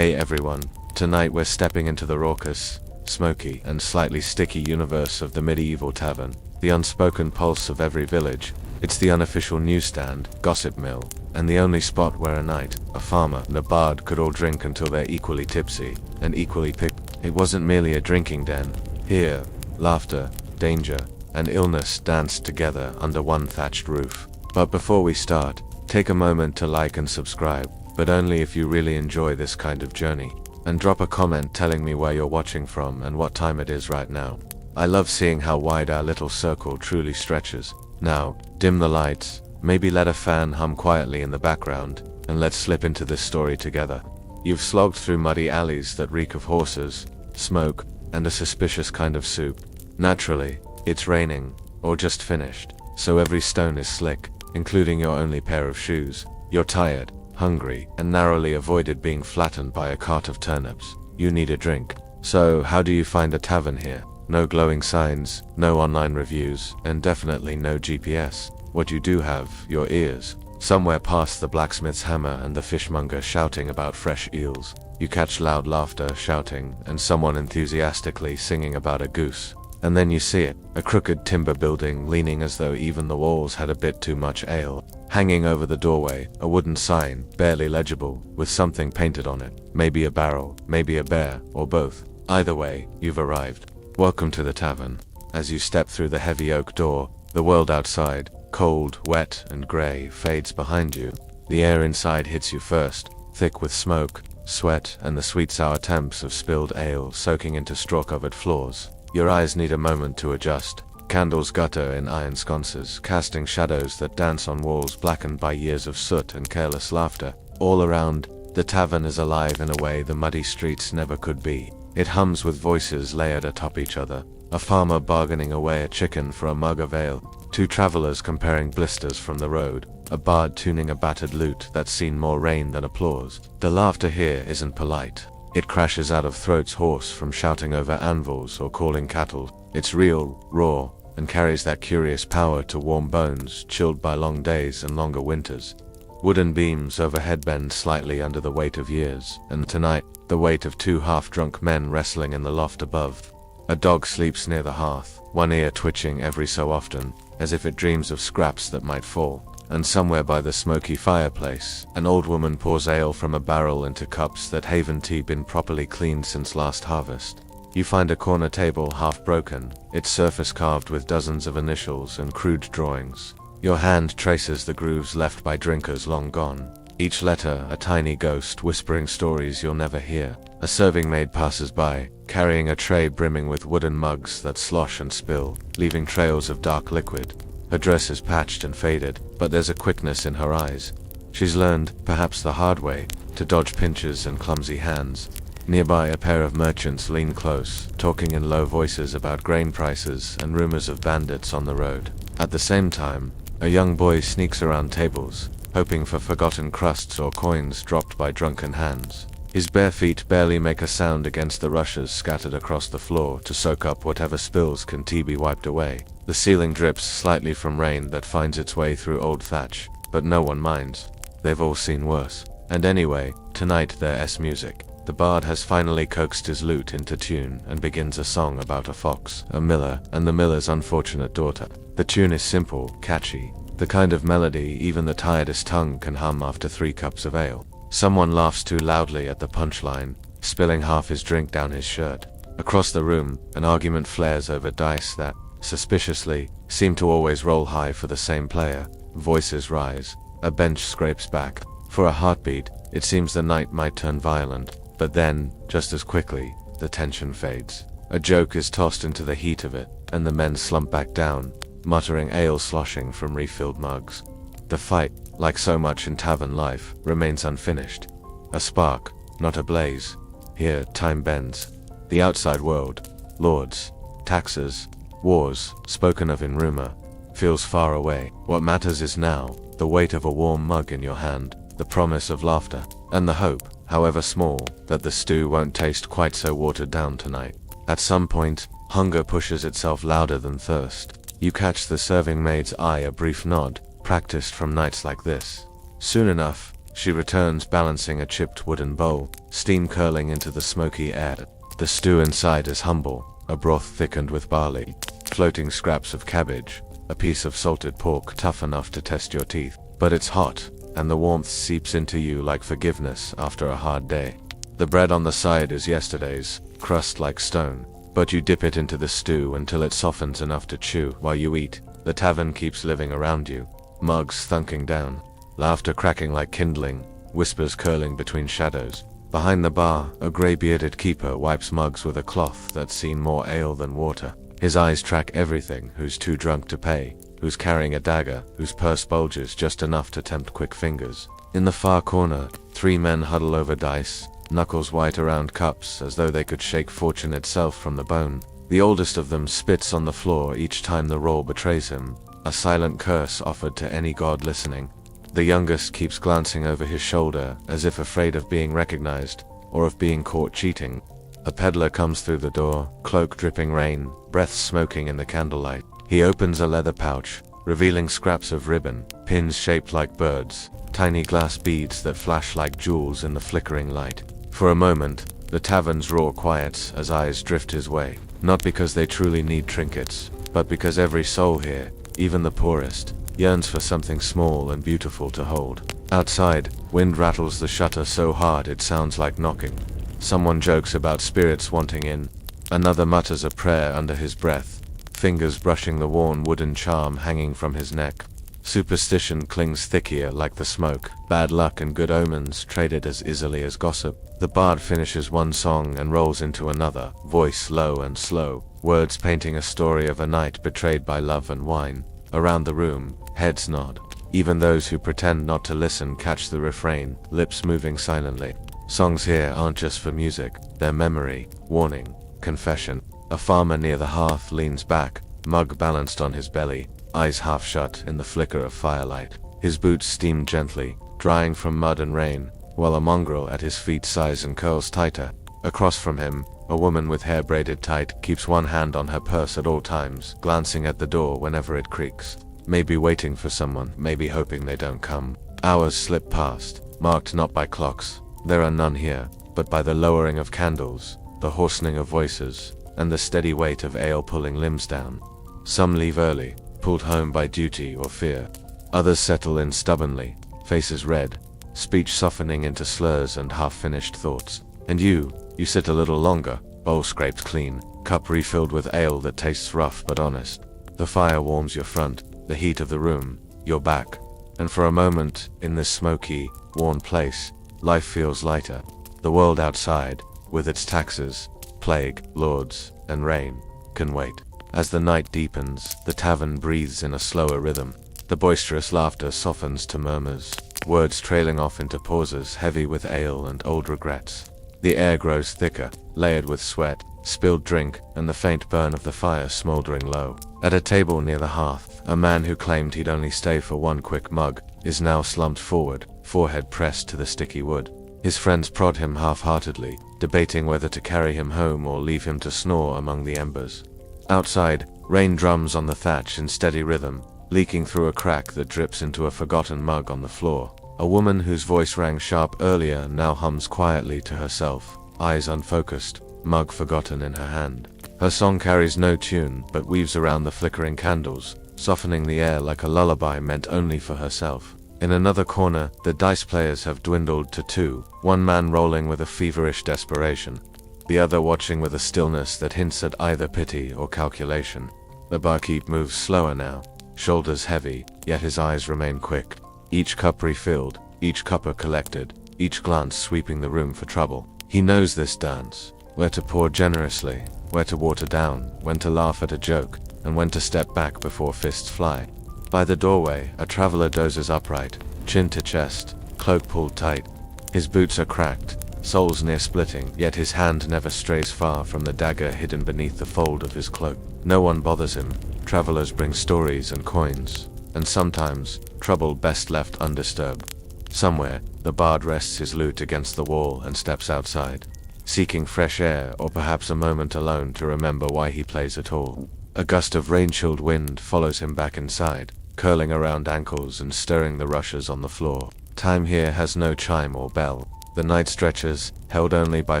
Hey everyone, tonight we're stepping into the raucous, smoky, and slightly sticky universe of the medieval tavern, the unspoken pulse of every village. It's the unofficial newsstand, gossip mill, and the only spot where a knight, a farmer, and a bard could all drink until they're equally tipsy, and equally picked. It wasn't merely a drinking den. Here, laughter, danger, and illness danced together under one thatched roof. But before we start, take a moment to like and subscribe, but only if you really enjoy this kind of journey. And drop a comment telling me where you're watching from and what time it is right now. I love seeing how wide our little circle truly stretches. Now, dim the lights, maybe let a fan hum quietly in the background, and let's slip into this story together. You've slogged through muddy alleys that reek of horses, smoke, and a suspicious kind of soup. Naturally, it's raining, or just finished, so every stone is slick, including your only pair of shoes. You're tired, hungry, and narrowly avoided being flattened by a cart of turnips. You need a drink. So, how do you find a tavern here? No glowing signs, no online reviews, and definitely no GPS. What you do have, your ears. Somewhere past the blacksmith's hammer and the fishmonger shouting about fresh eels. You catch loud laughter, shouting, and someone enthusiastically singing about a goose. And then you see it, a crooked timber building leaning as though even the walls had a bit too much ale. Hanging over the doorway, a wooden sign, barely legible, with something painted on it. Maybe a barrel, maybe a bear, or both. Either way, you've arrived. Welcome to the tavern. As you step through the heavy oak door, the world outside, cold, wet, and grey, fades behind you. The air inside hits you first, thick with smoke, sweat, and the sweet-sour temps of spilled ale soaking into straw-covered floors. Your eyes need a moment to adjust. Candles gutter in iron sconces, casting shadows that dance on walls blackened by years of soot and careless laughter. All around, the tavern is alive in a way the muddy streets never could be. It hums with voices layered atop each other. A farmer bargaining away a chicken for a mug of ale. Two travelers comparing blisters from the road. A bard tuning a battered lute that's seen more rain than applause. The laughter here isn't polite. It crashes out of throats hoarse from shouting over anvils or calling cattle. It's real, raw, and carries that curious power to warm bones chilled by long days and longer winters. Wooden beams overhead bend slightly under the weight of years, and tonight, the weight of two half-drunk men wrestling in the loft above. A dog sleeps near the hearth, one ear twitching every so often, as if it dreams of scraps that might fall. And somewhere by the smoky fireplace, an old woman pours ale from a barrel into cups that haven't been properly cleaned since last harvest. You find a corner table half broken, its surface carved with dozens of initials and crude drawings. Your hand traces the grooves left by drinkers long gone. Each letter a tiny ghost whispering stories you'll never hear. A serving maid passes by, carrying a tray brimming with wooden mugs that slosh and spill, leaving trails of dark liquid. Her dress is patched and faded, but there's a quickness in her eyes. She's learned, perhaps the hard way, to dodge pinches and clumsy hands. Nearby, a pair of merchants lean close, talking in low voices about grain prices and rumors of bandits on the road. At the same time, a young boy sneaks around tables, hoping for forgotten crusts or coins dropped by drunken hands. His bare feet barely make a sound against the rushes scattered across the floor to soak up whatever spills can be wiped away. The ceiling drips slightly from rain that finds its way through old thatch, but no one minds. They've all seen worse. And anyway, tonight there's music. The bard has finally coaxed his lute into tune and begins a song about a fox, a miller, and the miller's unfortunate daughter. The tune is simple, catchy, the kind of melody even the tiredest tongue can hum after 3 cups of ale. Someone laughs too loudly at the punchline, spilling half his drink down his shirt. Across the room, an argument flares over dice that, suspiciously, seem to always roll high for the same player. Voices rise. A bench scrapes back. For a heartbeat, it seems the night might turn violent, but then, just as quickly, the tension fades. A joke is tossed into the heat of it, and the men slump back down, muttering ale sloshing from refilled mugs. The fight, like so much in tavern life, remains unfinished. A spark, not a blaze. Here, time bends. The outside world, lords, taxes, wars, spoken of in rumor, feels far away. What matters is now, the weight of a warm mug in your hand, the promise of laughter, and the hope, however small, that the stew won't taste quite so watered down tonight. At some point, hunger pushes itself louder than thirst. You catch the serving maid's eye, a brief nod, practiced from nights like this. Soon enough, She returns balancing a chipped wooden bowl, steam curling into the smoky air. The stew inside is humble, a broth thickened with barley, floating scraps of cabbage, a piece of salted pork tough enough to test your teeth. But it's hot, and the warmth seeps into you like forgiveness after a hard day. The bread on the side is yesterday's, crust like stone, but you dip it into the stew until it softens enough to chew while you eat. The tavern keeps living around you, mugs thunking down, laughter cracking like kindling, whispers curling between shadows. Behind the bar, a grey-bearded keeper wipes mugs with a cloth that's seen more ale than water. His eyes track everything: who's too drunk to pay, who's carrying a dagger, whose purse bulges just enough to tempt quick fingers. In the far corner, 3 men huddle over dice, knuckles white around cups as though they could shake fortune itself from the bone. The oldest of them spits on the floor each time the roll betrays him, a silent curse offered to any god listening. The youngest keeps glancing over his shoulder as if afraid of being recognized, or of being caught cheating. A peddler comes through the door, cloak dripping rain, breath smoking in the candlelight. He opens a leather pouch, revealing scraps of ribbon, pins shaped like birds, tiny glass beads that flash like jewels in the flickering light. For a moment, the tavern's roar quiets as eyes drift his way, not because they truly need trinkets, but because every soul here, even the poorest, yearns for something small and beautiful to hold. Outside, wind rattles the shutter so hard it sounds like knocking. Someone jokes about spirits wanting in. Another mutters a prayer under his breath, fingers brushing the worn wooden charm hanging from his neck. Superstition clings thickier like the smoke, bad luck and good omens traded as easily as gossip. The bard finishes one song and rolls into another, voice low and slow, words painting a story of a night betrayed by love and wine. Around the room, heads nod. Even those who pretend not to listen catch the refrain, lips moving silently. Songs here aren't just for music, they're memory, warning, confession. A farmer near the hearth leans back, mug balanced on his belly, eyes half shut in the flicker of firelight. His boots steam gently, drying from mud and rain, while a mongrel at his feet sighs and curls tighter. Across from him, a woman with hair braided tight keeps one hand on her purse at all times, glancing at the door whenever it creaks. Maybe waiting for someone, maybe hoping they don't come. Hours slip past, marked not by clocks, there are none here, but by the lowering of candles, the hoarsening of voices, and the steady weight of ale pulling limbs down. Some leave early, pulled home by duty or fear. Others settle in stubbornly, faces red, speech softening into slurs and half-finished thoughts. And you sit a little longer, bowl scraped clean, cup refilled with ale that tastes rough but honest. The fire warms your front, the heat of the room, your back. And for a moment, in this smoky, worn place, life feels lighter. The world outside, with its taxes, plague, lords, and rain, can wait. As the night deepens, the tavern breathes in a slower rhythm. The boisterous laughter softens to murmurs, words trailing off into pauses heavy with ale and old regrets. The air grows thicker, layered with sweat, spilled drink, and the faint burn of the fire smoldering low. At a table near the hearth, a man who claimed he'd only stay for one quick mug is now slumped forward, forehead pressed to the sticky wood. His friends prod him half-heartedly, debating whether to carry him home or leave him to snore among the embers. Outside, rain drums on the thatch in steady rhythm, leaking through a crack that drips into a forgotten mug on the floor. A woman whose voice rang sharp earlier now hums quietly to herself, eyes unfocused, mug forgotten in her hand. Her song carries no tune, but weaves around the flickering candles, softening the air like a lullaby meant only for herself. In another corner, the dice players have dwindled to 2, one man rolling with a feverish desperation, the other watching with a stillness that hints at either pity or calculation. The barkeep moves slower now, shoulders heavy, yet his eyes remain quick. Each cup refilled, each cuppa collected, each glance sweeping the room for trouble. He knows this dance, where to pour generously, where to water down, when to laugh at a joke, and when to step back before fists fly. By the doorway, a traveler dozes upright, chin to chest, cloak pulled tight. His boots are cracked, soles near splitting, yet his hand never strays far from the dagger hidden beneath the fold of his cloak. No one bothers him. Travelers bring stories and coins, and sometimes, trouble best left undisturbed. Somewhere, the bard rests his lute against the wall and steps outside, seeking fresh air or perhaps a moment alone to remember why he plays at all. A gust of rain-chilled wind follows him back inside, curling around ankles and stirring the rushes on the floor. Time here has no chime or bell. The night stretches, held only by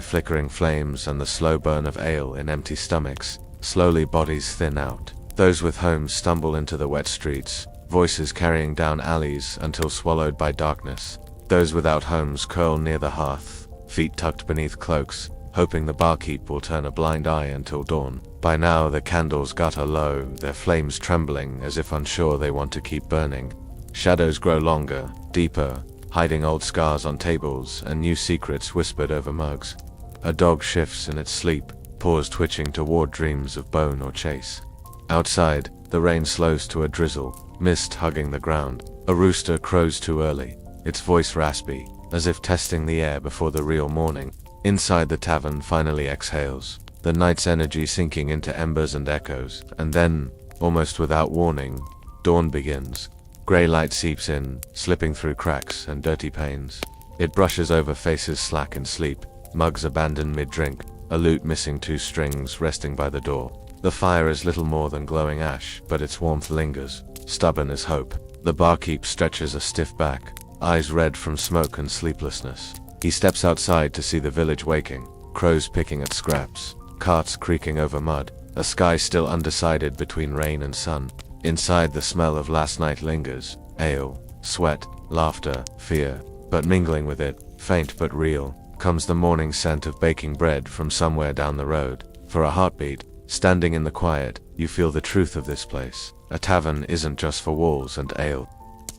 flickering flames and the slow burn of ale in empty stomachs. Slowly bodies thin out. Those with homes stumble into the wet streets, voices carrying down alleys until swallowed by darkness. Those without homes curl near the hearth, feet tucked beneath cloaks, hoping the barkeep will turn a blind eye until dawn. By now the candles gutter low, their flames trembling as if unsure they want to keep burning. Shadows grow longer, deeper, hiding old scars on tables and new secrets whispered over mugs. A dog shifts in its sleep, paws twitching toward dreams of bone or chase. Outside, the rain slows to a drizzle, mist hugging the ground. A rooster crows too early, its voice raspy, as if testing the air before the real morning. Inside the tavern finally exhales, the night's energy sinking into embers and echoes, and then, almost without warning, dawn begins. Grey light seeps in, slipping through cracks and dirty panes. It brushes over faces slack in sleep, mugs abandoned mid-drink, a lute missing 2 strings resting by the door. The fire is little more than glowing ash, but its warmth lingers, stubborn as hope. The barkeep stretches a stiff back, eyes red from smoke and sleeplessness. He steps outside to see the village waking, crows picking at scraps, carts creaking over mud, a sky still undecided between rain and sun. Inside the smell of last night lingers, ale, sweat, laughter, fear, but mingling with it, faint but real, comes the morning scent of baking bread from somewhere down the road. For a heartbeat, standing in the quiet, you feel the truth of this place. A tavern isn't just for walls and ale.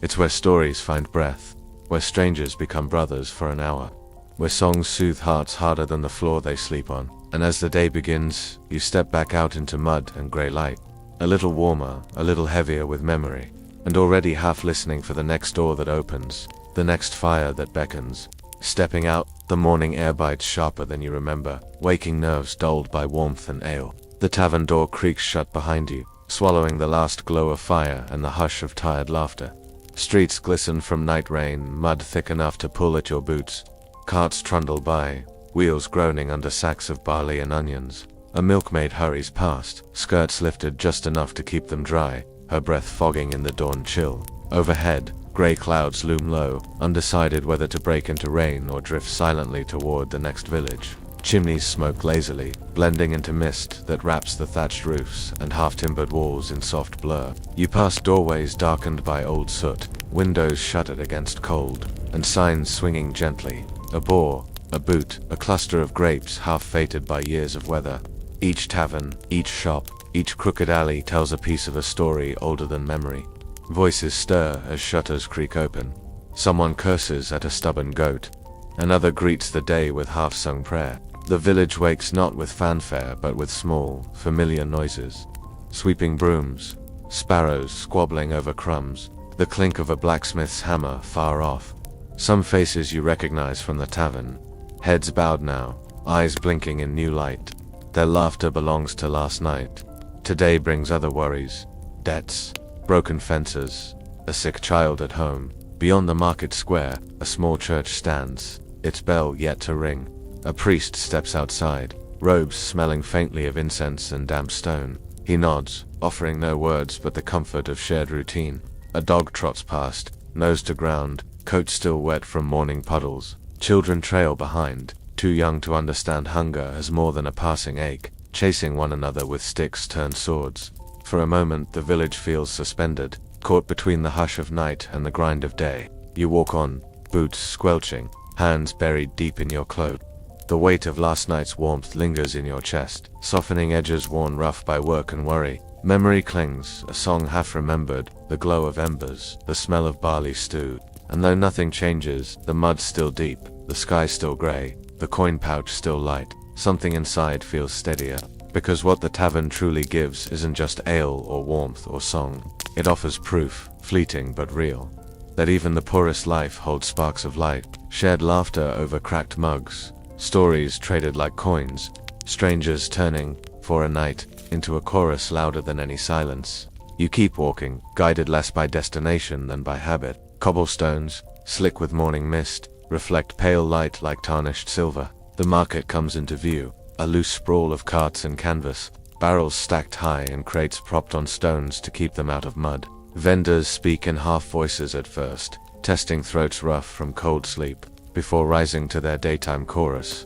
It's where stories find breath, where strangers become brothers for an hour, where songs soothe hearts harder than the floor they sleep on. And as the day begins, you step back out into mud and grey light. A little warmer, a little heavier with memory, and already half listening for the next door that opens, the next fire that beckons. Stepping out, the morning air bites sharper than you remember, waking nerves dulled by warmth and ale. The tavern door creaks shut behind you, swallowing the last glow of fire and the hush of tired laughter. Streets glisten from night rain, mud thick enough to pull at your boots. Carts trundle by, wheels groaning under sacks of barley and onions. A milkmaid hurries past, skirts lifted just enough to keep them dry, her breath fogging in the dawn chill. Overhead, grey clouds loom low, undecided whether to break into rain or drift silently toward the next village. Chimneys smoke lazily, blending into mist that wraps the thatched roofs and half-timbered walls in soft blur. You pass doorways darkened by old soot, windows shuttered against cold, and signs swinging gently. A boar, a boot, a cluster of grapes half fated by years of weather. Each tavern, each shop, each crooked alley tells a piece of a story older than memory. Voices stir as shutters creak open. Someone curses at a stubborn goat. Another greets the day with half-sung prayer. The village wakes not with fanfare but with small, familiar noises. Sweeping brooms, sparrows squabbling over crumbs, the clink of a blacksmith's hammer far off. Some faces you recognize from the tavern, heads bowed now, eyes blinking in new light. Their laughter belongs to last night. Today brings other worries, debts, broken fences, a sick child at home. Beyond the market square, a small church stands, its bell yet to ring. A priest steps outside, robes smelling faintly of incense and damp stone. He nods, offering no words but the comfort of shared routine. A dog trots past, nose to ground, coat still wet from morning puddles. Children trail behind, too young to understand hunger as more than a passing ache, chasing one another with sticks turned swords. For a moment the village feels suspended, caught between the hush of night and the grind of day. You walk on, boots squelching, hands buried deep in your cloak. The weight of last night's warmth lingers in your chest, softening edges worn rough by work and worry. Memory clings, a song half remembered, the glow of embers, the smell of barley stew. And though nothing changes, the mud's still deep, the sky still grey, the coin pouch still light, something inside feels steadier. Because what the tavern truly gives isn't just ale or warmth or song. It offers proof, fleeting but real, that even the poorest life holds sparks of light, shared laughter over cracked mugs, stories traded like coins, strangers turning, for a night, into a chorus louder than any silence. You keep walking, guided less by destination than by habit. Cobblestones, slick with morning mist, reflect pale light like tarnished silver. The market comes into view, a loose sprawl of carts and canvas, barrels stacked high and crates propped on stones to keep them out of mud. Vendors speak in half voices at first, testing throats rough from cold sleep, before rising to their daytime chorus.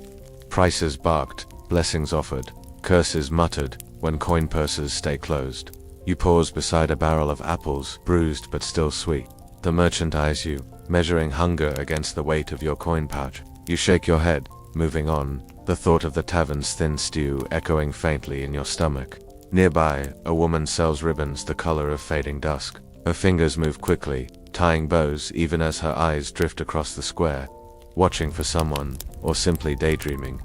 Prices barked, blessings offered, curses muttered, when coin purses stay closed. You pause beside a barrel of apples, bruised but still sweet. The merchant eyes you, measuring hunger against the weight of your coin pouch. You shake your head, moving on, the thought of the tavern's thin stew echoing faintly in your stomach. Nearby, a woman sells ribbons the color of fading dusk. Her fingers move quickly, tying bows even as her eyes drift across the square, watching for someone, or simply daydreaming.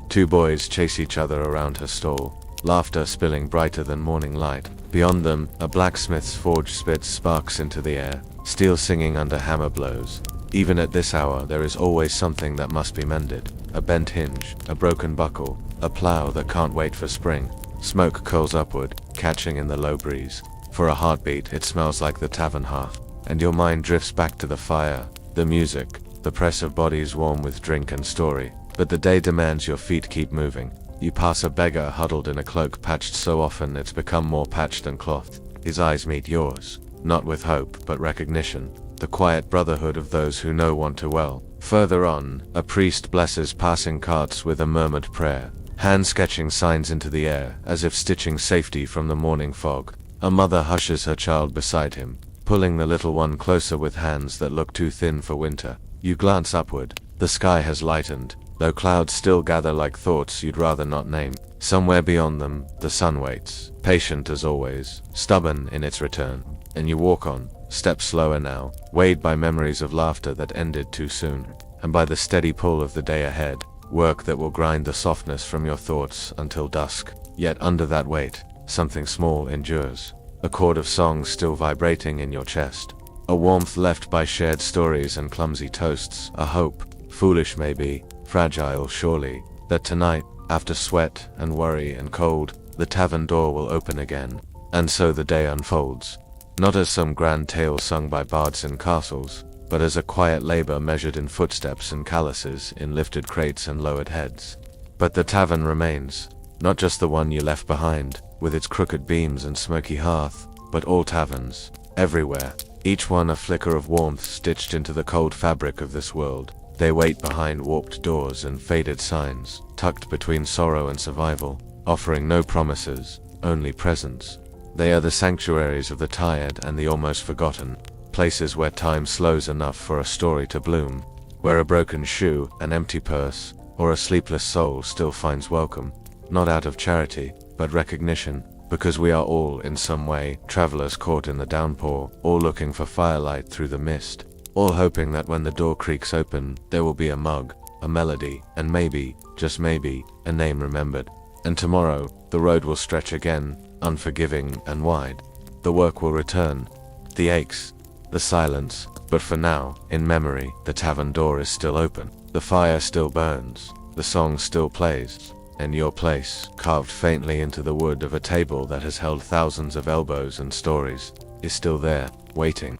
Two boys chase each other around her stall, laughter spilling brighter than morning light. Beyond them, a blacksmith's forge spits sparks into the air, steel singing under hammer blows. Even at this hour, there is always something that must be mended. A bent hinge, a broken buckle, a plow that can't wait for spring. Smoke curls upward, catching in the low breeze. For a heartbeat, it smells like the tavern hearth, and your mind drifts back to the fire, the music, the press of bodies warm with drink and story. But the day demands your feet keep moving. You pass a beggar huddled in a cloak patched so often it's become more patched than cloth. His eyes meet yours, not with hope but recognition, the quiet brotherhood of those who know one too well. Further on, a priest blesses passing carts with a murmured prayer, hand sketching signs into the air as if stitching safety from the morning fog. A mother hushes her child beside him, pulling the little one closer with hands that look too thin for winter. You glance upward. The sky has lightened, though clouds still gather like thoughts you'd rather not name. Somewhere beyond them, the sun waits, patient as always, stubborn in its return. And you walk on, steps slower now, weighed by memories of laughter that ended too soon, and by the steady pull of the day ahead, work that will grind the softness from your thoughts until dusk. Yet under that weight, something small endures, a chord of song still vibrating in your chest, a warmth left by shared stories and clumsy toasts, a hope, foolish maybe, fragile surely, that tonight, after sweat and worry and cold, the tavern door will open again. And so the day unfolds, not as some grand tale sung by bards in castles, but as a quiet labor measured in footsteps and calluses, in lifted crates and lowered heads. But the tavern remains, not just the one you left behind, with its crooked beams and smoky hearth, but all taverns, everywhere, each one a flicker of warmth stitched into the cold fabric of this world. They wait behind warped doors and faded signs, tucked between sorrow and survival, offering no promises, only presence. They are the sanctuaries of the tired and the almost forgotten, places where time slows enough for a story to bloom, where a broken shoe, an empty purse, or a sleepless soul still finds welcome, not out of charity, but recognition, because we are all, in some way, travelers caught in the downpour, all looking for firelight through the mist, all hoping that when the door creaks open, there will be a mug, a melody, and maybe, just maybe, a name remembered. And tomorrow, the road will stretch again, unforgiving and wide. The work will return, the aches, the silence, but for now, in memory, the tavern door is still open. The fire still burns, the song still plays, and your place, carved faintly into the wood of a table that has held thousands of elbows and stories, is still there, waiting.